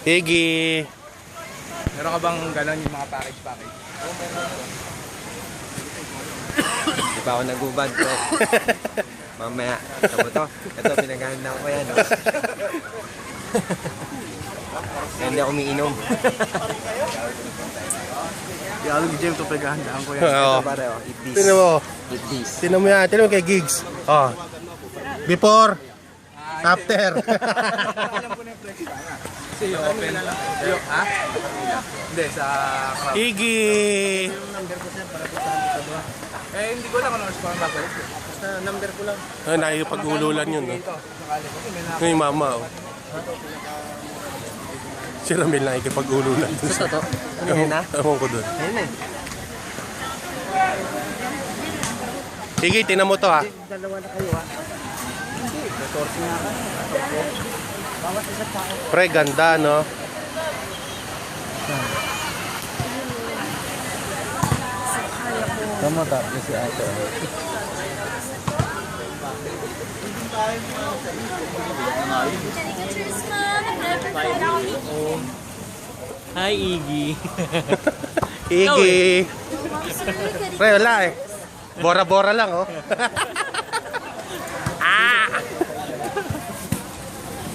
Iggy. Meron ka bang gano'n yung mga package? Di pa ako nag-ubad ko. Mamaya, ito mo to. Ito, pinaganda ko yan. No? Hindi ako umiinom. Di ako nag-gym ito, paghahandaan ko yan. Oo. Ito pare, eat this. Tingnan mo. Eat this. Tingnan mo yan. Tingnan mo kay Gigs. Oh. Before. After. Alam ko na yung flex ka na. Kasi yung open. Ha? Hindi, sa crowd. Iggy. Hindi ko lang ano oras pa ang babalik. Basta number ko lang. Ay, nakikipag-ululan yun. No? Ito, sakali ko. May Ito yung mama. Oh. Si Ramil nakikipag-ululan. Ito to. Ano yun na? Ewan ko dun. Ayun na eh. Iggy, tingnan mo to ha. Dalawa na kayo ha. Hindi, 14 nga ka. Bawat isa tao. Pre, ganda no? Tama ka, si ate. Hi, Iggy. Iggy. Pre, wala eh. Bora-bora lang oh.